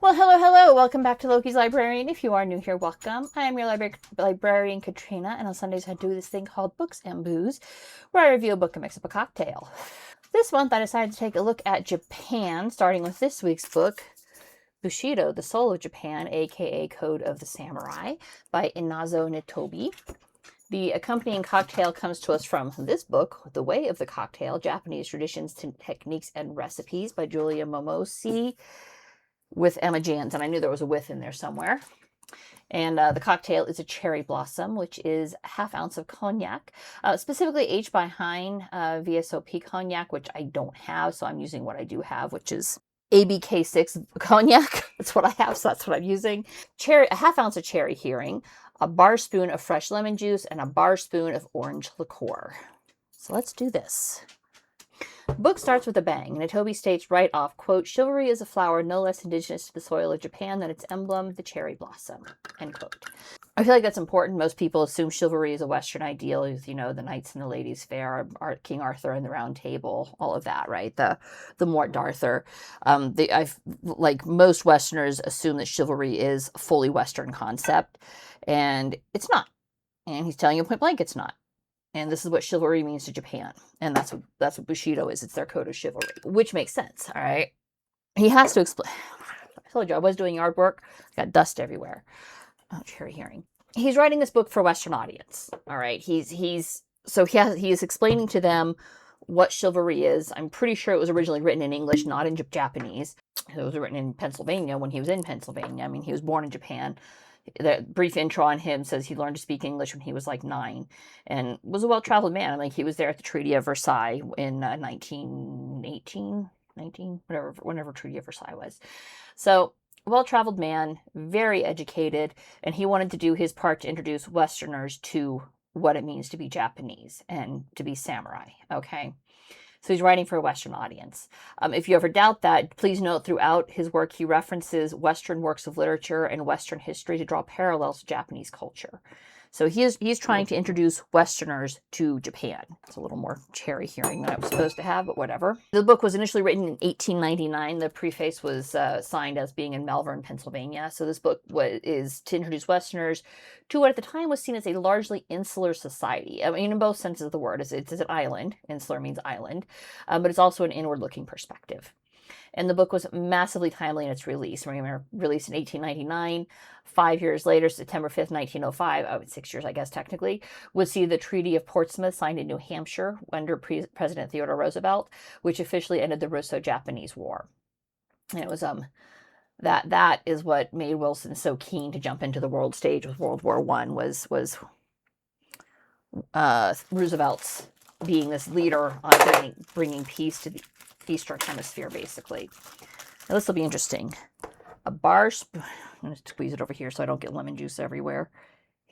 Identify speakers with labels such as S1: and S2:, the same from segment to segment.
S1: Well, hello, hello. Welcome back to Loki's Librarian. If you are new here, welcome. I am your librarian, Katrina, and on Sundays I do this thing called Books and Booze, where I review a book and mix up a cocktail. This month I decided to take a look at Japan, starting with this week's book, Bushido, The Soul of Japan, aka Code of the Samurai, by Inazo Nitobe. The accompanying cocktail comes to us from this book, The Way of the Cocktail, Japanese Traditions, Techniques, and Recipes by Julia Momse, with Emma Janzen. I knew there was a with in there somewhere. And the cocktail is a cherry blossom, which is a half ounce of cognac, specifically aged by Hine VSOP cognac, which I don't have, so I'm using what I do have, which is ABK6 cognac. That's what I have, so that's what I'm using. A half ounce of Cherry Heering, a bar spoon of fresh lemon juice, and a bar spoon of orange liqueur. So let's do this. The book starts with a bang. Nitobe states right off, quote, "Chivalry is a flower no less indigenous to the soil of Japan than its emblem, the cherry blossom," end quote. I feel like that's important. Most people assume chivalry is a Western ideal, you know, the knights and the ladies fair, King Arthur and the Round Table, all of that, right? The Mort d'Arthur. Like most Westerners assume that chivalry is a fully Western concept, and it's not. And he's telling you point blank, it's not. And this is what chivalry means to Japan. And that's what Bushido is. It's their code of chivalry, which makes sense, all right? He has to explain. I told you, I was doing yard work. Got dust everywhere. Oh, Cherry Heering. He's writing this book for a Western audience, all right? He is explaining to them what chivalry is. I'm pretty sure it was originally written in English, not in Japanese. It was written in Pennsylvania when he was in Pennsylvania. I mean, he was born in Japan. The brief intro on him says he learned to speak English when he was like 9 and was a well-traveled man. Like he was there at the Treaty of Versailles in 1918, whenever Treaty of Versailles was. So well-traveled man, very educated, and he wanted to do his part to introduce Westerners to what it means to be Japanese and to be samurai, okay? So he's writing for a Western audience. If you ever doubt that, please note throughout his work he references Western works of literature and Western history to draw parallels to Japanese culture. So he's trying to introduce Westerners to Japan. It's a little more Cherry Heering than I was supposed to have, but whatever. The book was initially written in 1899. The preface was signed as being in Malvern, Pennsylvania. So this book is to introduce Westerners to what at the time was seen as a largely insular society. I mean, in both senses of the word. It's an island. Insular means island. But it's also an inward-looking perspective. And the book was massively timely in its release. Remember, released in 1899. 5 years later, September 5th, 1905, 6 years, I guess, technically, would see the Treaty of Portsmouth signed in New Hampshire under President Theodore Roosevelt, which officially ended the Russo-Japanese War. And it was that is what made Wilson so keen to jump into the world stage with World War I, was Roosevelt's being this leader on bringing peace to the Eastern Hemisphere, basically. Now, this will be interesting. A bar spoon. I'm going to squeeze it over here so I don't get lemon juice everywhere.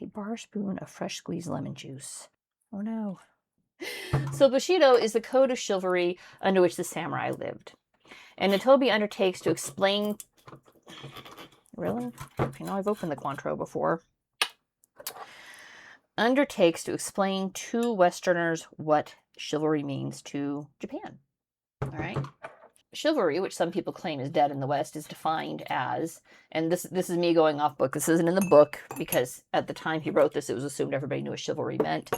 S1: A bar spoon of fresh squeezed lemon juice. Oh no. So Bushido is the code of chivalry under which the samurai lived. And Nitobe undertakes to explain... Really? You know, I've opened the Cointreau before. Undertakes to explain to Westerners what chivalry means to Japan. All right. Chivalry, which some people claim is dead in the West, is defined as, and this is me going off book. This isn't in the book because at the time he wrote this, it was assumed everybody knew what chivalry meant.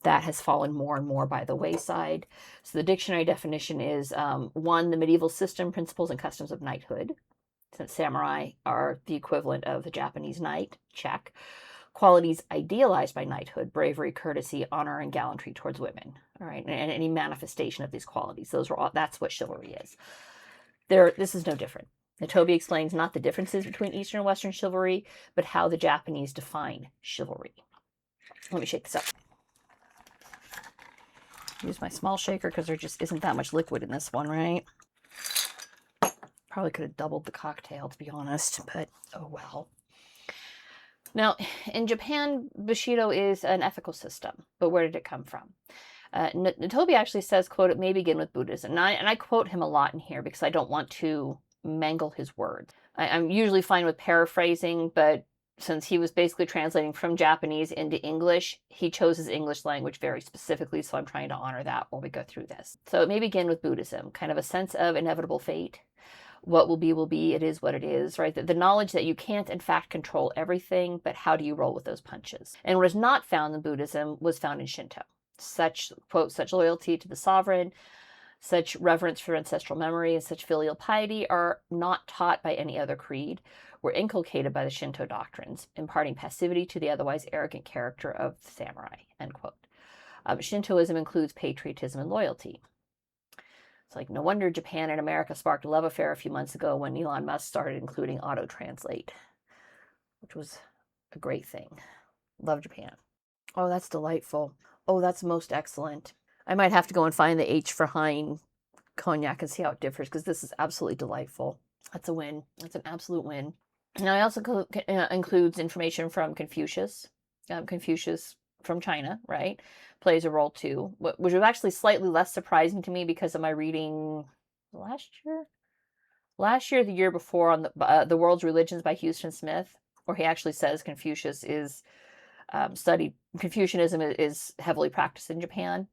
S1: That has fallen more and more by the wayside. So the dictionary definition is 1, the medieval system, principles, and customs of knighthood. Since samurai are the equivalent of the Japanese knight, check. Qualities idealized by knighthood: bravery, courtesy, honor, and gallantry towards women. All right, and any manifestation of these qualities. That's what chivalry is. This is no different. Nitobe explains not the differences between Eastern and Western chivalry, but how the Japanese define chivalry. Let me shake this up. Use my small shaker because there just isn't that much liquid in this one, right? Probably could have doubled the cocktail, to be honest, but oh well. Now, in Japan, Bushido is an ethical system, but where did it come from? Nitobe actually says, quote, "It may begin with Buddhism." And I quote him a lot in here because I don't want to mangle his words. I'm usually fine with paraphrasing, but since he was basically translating from Japanese into English, he chose his English language very specifically, so I'm trying to honor that while we go through this. So it may begin with Buddhism, kind of a sense of inevitable fate, What will be, it is what it is, right? The knowledge that you can't, in fact, control everything, but how do you roll with those punches? And what is not found in Buddhism was found in Shinto. Such, quote, such loyalty to the sovereign, such reverence for ancestral memory, and such filial piety are not taught by any other creed, were inculcated by the Shinto doctrines, imparting passivity to the otherwise arrogant character of the samurai, end quote. Shintoism includes patriotism and loyalty. It's like, no wonder Japan and America sparked a love affair a few months ago when Elon Musk started including auto-translate, which was a great thing. Love Japan. Oh, that's delightful. Oh, that's most excellent. I might have to go and find the H for Hine Cognac and see how it differs, because this is absolutely delightful. That's a win. That's an absolute win. Now, it also includes information from Confucius. Confucius from China, right, plays a role too, which was actually slightly less surprising to me because of my reading last year, the year before, on the World's Religions by Houston Smith, where he actually says Confucius is Confucianism is heavily practiced in Japan.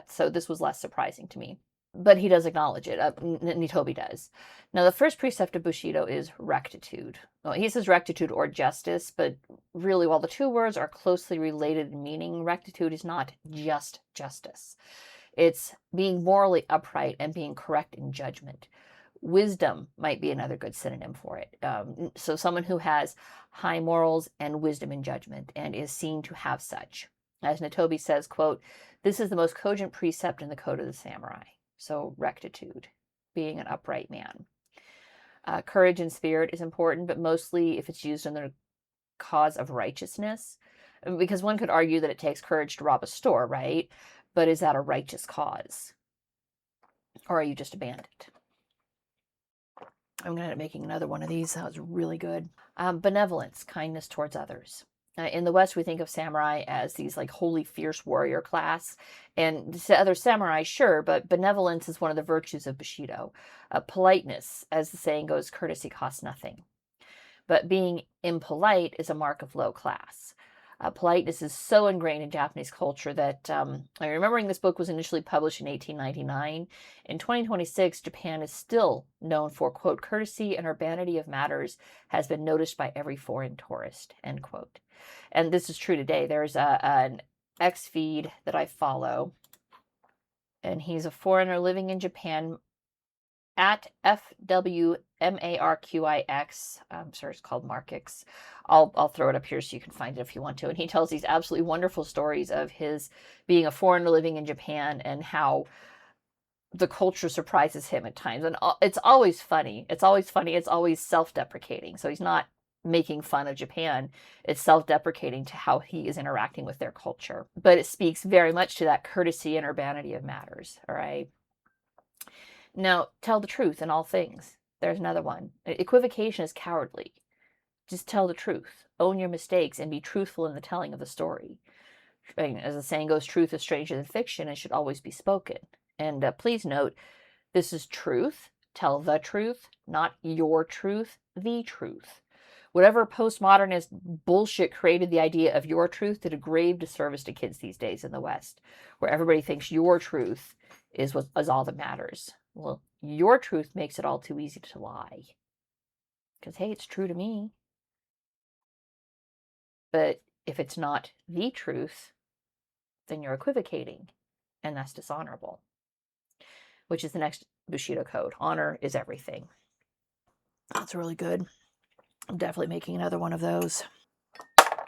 S1: So this was less surprising to me. But he does acknowledge it. Nitobe does. Now, the first precept of Bushido is rectitude. Well, he says rectitude or justice, but really, while the two words are closely related in meaning, rectitude is not just justice. It's being morally upright and being correct in judgment. Wisdom might be another good synonym for it. So someone who has high morals and wisdom in judgment and is seen to have such. As Nitobe says, quote, "This is the most cogent precept in the code of the samurai." So rectitude, being an upright man. Courage and spirit is important, but mostly if it's used in the cause of righteousness. Because one could argue that it takes courage to rob a store, right? But is that a righteous cause? Or are you just a bandit? I'm going to end up making another one of these. That was really good. Benevolence, kindness towards others. In the West, we think of samurai as these like holy, fierce warrior class. And other samurai, sure, but benevolence is one of the virtues of Bushido. Politeness, as the saying goes, courtesy costs nothing. But being impolite is a mark of low class. Politeness is so ingrained in Japanese culture that I'm remembering this book was initially published in 1899. In 2026, Japan is still known for, quote, courtesy and urbanity of matters has been noticed by every foreign tourist, end quote. And this is true today. There's an X feed that I follow, and he's a foreigner living in Japan at FWMARQIX. I'm sorry, it's called Markix. I'll throw it up here so you can find it if you want to. And he tells these absolutely wonderful stories of his being a foreigner living in Japan and how the culture surprises him at times. And it's always funny. It's always funny. It's always self-deprecating. So he's not making fun of Japan. It's self-deprecating to how he is interacting with their culture. But it speaks very much to that courtesy and urbanity of matters, all right? Now, tell the truth in all things. There's another one. Equivocation is cowardly. Just tell the truth. Own your mistakes and be truthful in the telling of the story. As the saying goes, truth is stranger than fiction and should always be spoken. And please note, this is truth. Tell the truth, not your truth, the truth. Whatever postmodernist bullshit created the idea of your truth did a grave disservice to kids these days in the West, where everybody thinks your truth is all that matters. Well, your truth makes it all too easy to lie. Because, hey, it's true to me. But if it's not the truth, then you're equivocating, and that's dishonorable. Which is the next Bushido code. Honor is everything. That's really good. I'm definitely making another one of those.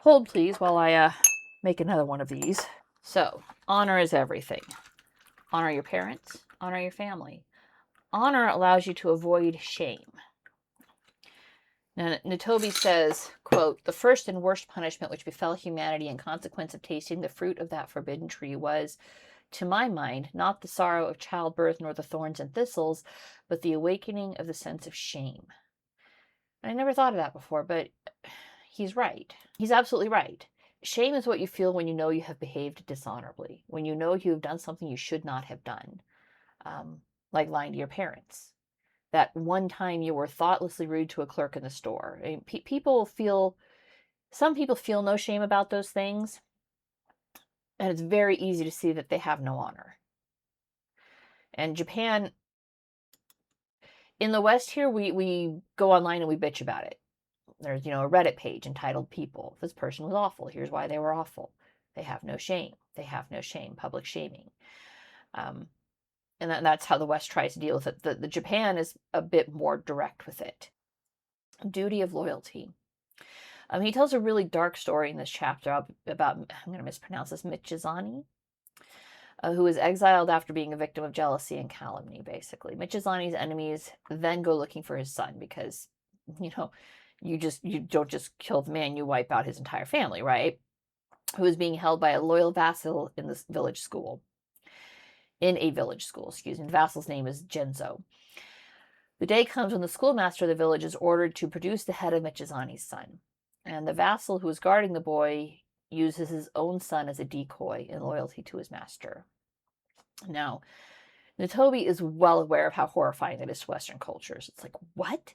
S1: Hold, please, while I make another one of these. So, honor is everything. Honor your parents. Honor your family. Honor allows you to avoid shame. Now, Nitobe says, quote, "The first and worst punishment which befell humanity in consequence of tasting the fruit of that forbidden tree was, to my mind, not the sorrow of childbirth nor the thorns and thistles, but the awakening of the sense of shame." And I never thought of that before, but he's right. He's absolutely right. Shame is what you feel when you know you have behaved dishonorably, when you know you have done something you should not have done, like lying to your parents. That one time you were thoughtlessly rude to a clerk in the store. I mean, some people feel no shame about those things, and it's very easy to see that they have no honor. And Japan, In the West here, we go online and we bitch about it. There's, a Reddit page entitled People. This person was awful. Here's why they were awful. They have no shame. They have no shame. Public shaming. And that's how the West tries to deal with it. The Japan is a bit more direct with it. Duty of loyalty. He tells a really dark story in this chapter about, I'm going to mispronounce this, Michizani, who is exiled after being a victim of jealousy and calumny, basically. Michizani's enemies then go looking for his son because, you don't just kill the man, you wipe out his entire family, right? Who is being held by a loyal vassal in this village school. In a village school, excuse me. The vassal's name is Genzo. The day comes when the schoolmaster of the village is ordered to produce the head of Michizani's son. And the vassal who is guarding the boy uses his own son as a decoy in loyalty to his master. Now, Nitobe is well aware of how horrifying it is to Western cultures. It's like, what?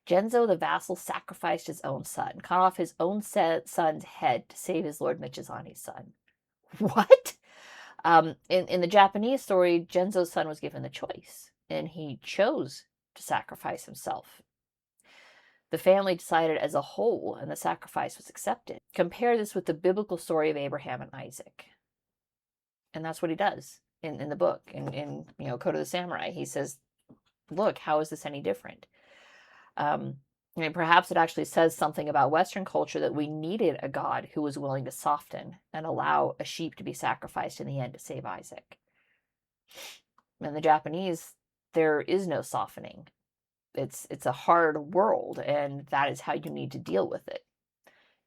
S1: Genzo, the vassal, sacrificed his own son, cut off his own son's head to save his lord Michizani's son. What? In the Japanese story, Genzo's son was given the choice, and he chose to sacrifice himself. The family decided as a whole, and the sacrifice was accepted. Compare this with the biblical story of Abraham and Isaac. And that's what he does in the book. In Code of the Samurai, he says, look, how is this any different? Perhaps it actually says something about Western culture that we needed a God who was willing to soften and allow a sheep to be sacrificed in the end to save Isaac. In the Japanese, there is no softening. It's a hard world, and that is how you need to deal with it.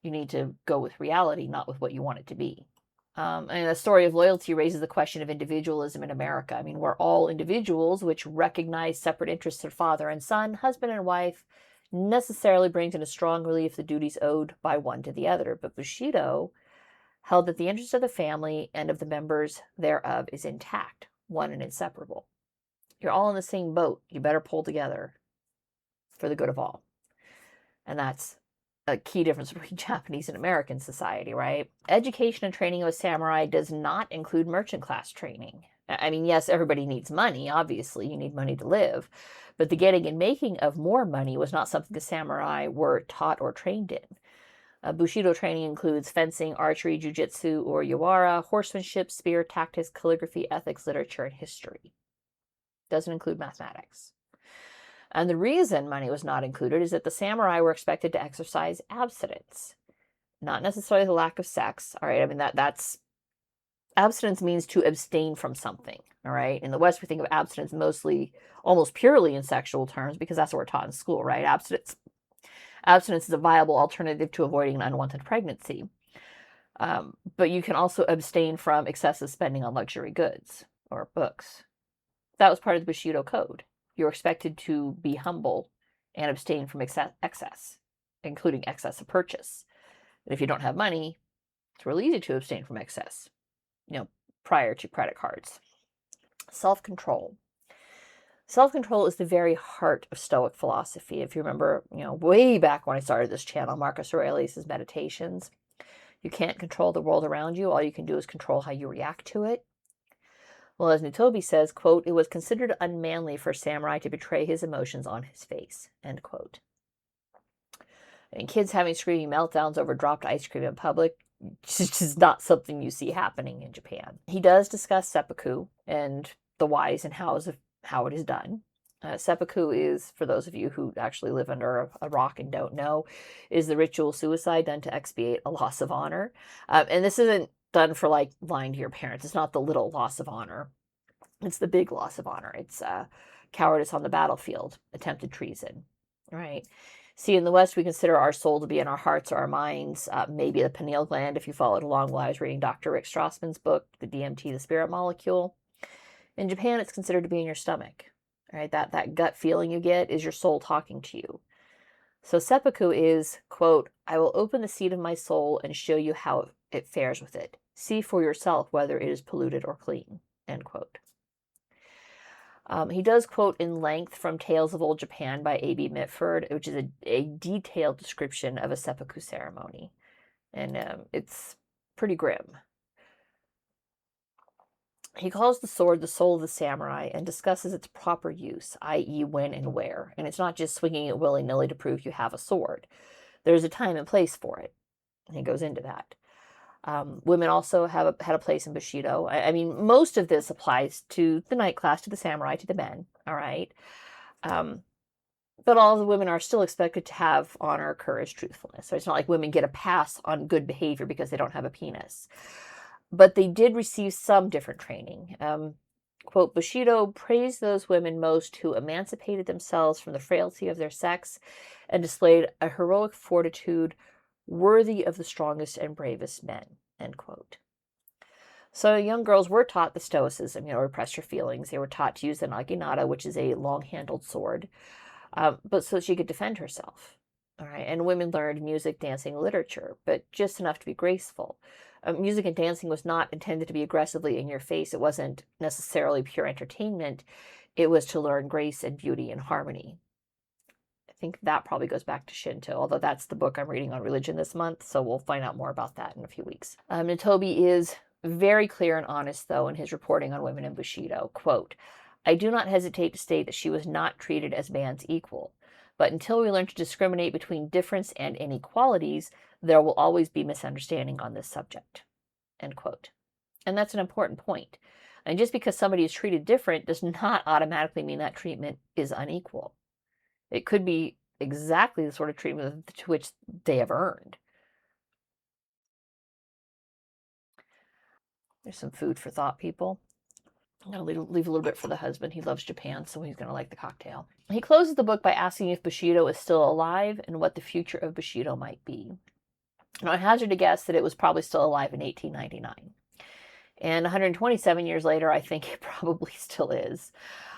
S1: You need to go with reality, not with what you want it to be. And the story of loyalty raises the question of individualism in America. We're all individuals which recognize separate interests of father and son, husband and wife, necessarily brings in a strong relief the duties owed by one to the other. But Bushido held that the interest of the family and of the members thereof is intact, one and inseparable. You're all in the same boat. You better pull together for the good of all. And that's a key difference between Japanese and American society, right? Education and training of a samurai does not include merchant class training. Yes, everybody needs money. Obviously, you need money to live. But the getting and making of more money was not something the samurai were taught or trained in. Bushido training includes fencing, archery, jujitsu, or yawara, horsemanship, spear, tactics, calligraphy, ethics, literature, and history. Doesn't include mathematics. And the reason money was not included is that the samurai were expected to exercise abstinence. Not necessarily the lack of sex, all right? That's abstinence means to abstain from something, all right? In the West, we think of abstinence mostly, almost purely in sexual terms, because that's what we're taught in school, right? Abstinence is a viable alternative to avoiding an unwanted pregnancy. But you can also abstain from excessive spending on luxury goods or books. That was part of the Bushido code. You're expected to be humble and abstain from excess, including excess of purchase. And if you don't have money, it's really easy to abstain from excess, prior to credit cards. Self-control. Self-control is the very heart of Stoic philosophy. If you remember, way back when I started this channel, Marcus Aurelius' Meditations, you can't control the world around you. All you can do is control how you react to it. Well, as Nitobe says, quote, it was considered unmanly for a samurai to betray his emotions on his face, end quote. And kids having screaming meltdowns over dropped ice cream in public, just is not something you see happening in Japan. He does discuss seppuku and the whys and hows of how it is done. Seppuku is, for those of you who actually live under a rock and don't know, is the ritual suicide done to expiate a loss of honor. And this isn't done for lying to your parents. It's not the little loss of honor. It's the big loss of honor. It's cowardice on the battlefield, attempted treason, right? See, in the West, we consider our soul to be in our hearts or our minds, maybe the pineal gland, if you followed along while I was reading Dr. Rick Strassman's book, The DMT, the Spirit Molecule. In Japan, it's considered to be in your stomach, right? That gut feeling you get is your soul talking to you. So seppuku is, quote, I will open the seat of my soul and show you how it fares with it. See for yourself whether it is polluted or clean, end quote. He does quote in length from Tales of Old Japan by A.B. Mitford, which is a detailed description of a seppuku ceremony. And it's pretty grim. He calls the sword the soul of the samurai and discusses its proper use, i.e. when and where. And it's not just swinging it willy-nilly to prove you have a sword. There's a time and place for it. And he goes into that. Women also had a place in Bushido. I mean, most of this applies to the knight class, to the samurai, to the men, all right? But all the women are still expected to have honor, courage, truthfulness. So it's not like women get a pass on good behavior because they don't have a penis. But they did receive some different training. Quote, Bushido praised those women most who emancipated themselves from the frailty of their sex and displayed a heroic fortitude worthy of the strongest and bravest men, end quote. So young girls were taught the stoicism, repress your feelings. They were taught to use the naginata, which is a long-handled sword, but so she could defend herself. All right, and women learned music, dancing, literature, but just enough to be graceful. Music and dancing was not intended to be aggressively in your face. It wasn't necessarily pure entertainment. It was to learn grace and beauty and harmony. I think that probably goes back to Shinto, although that's the book I'm reading on religion this month, so we'll find out more about that in a few weeks. Nitobe is very clear and honest, though, in his reporting on women in Bushido. Quote, I do not hesitate to state that she was not treated as man's equal. But until we learn to discriminate between difference and inequalities, there will always be misunderstanding on this subject, end quote. And that's an important point. And just because somebody is treated different does not automatically mean that treatment is unequal. It could be exactly the sort of treatment to which they have earned. There's some food for thought, people. I'm going to leave a little bit for the husband. He loves Japan, so he's going to like the cocktail. He closes the book by asking if Bushido is still alive and what the future of Bushido might be. Now, I hazard a guess that it was probably still alive in 1899. And 127 years later, I think it probably still is.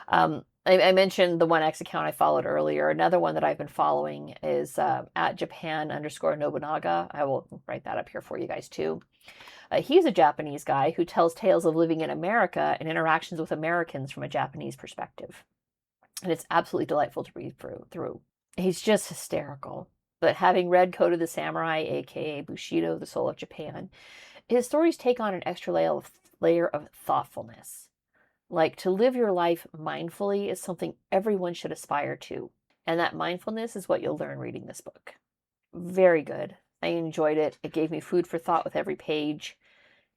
S1: I mentioned the 1X account I followed earlier. Another one that I've been following is at Japan_Nobunaga. I will write that up here for you guys too. He's a Japanese guy who tells tales of living in America and interactions with Americans from a Japanese perspective. And it's absolutely delightful to read through. He's just hysterical. But having read Code of the Samurai, aka Bushido, the Soul of Japan, his stories take on an extra layer of thoughtfulness. Like, to live your life mindfully is something everyone should aspire to. And that mindfulness is what you'll learn reading this book. Very good. I enjoyed it. It gave me food for thought with every page.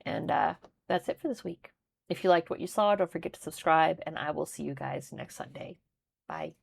S1: And that's it for this week. If you liked what you saw, don't forget to subscribe, and I will see you guys next Sunday. Bye.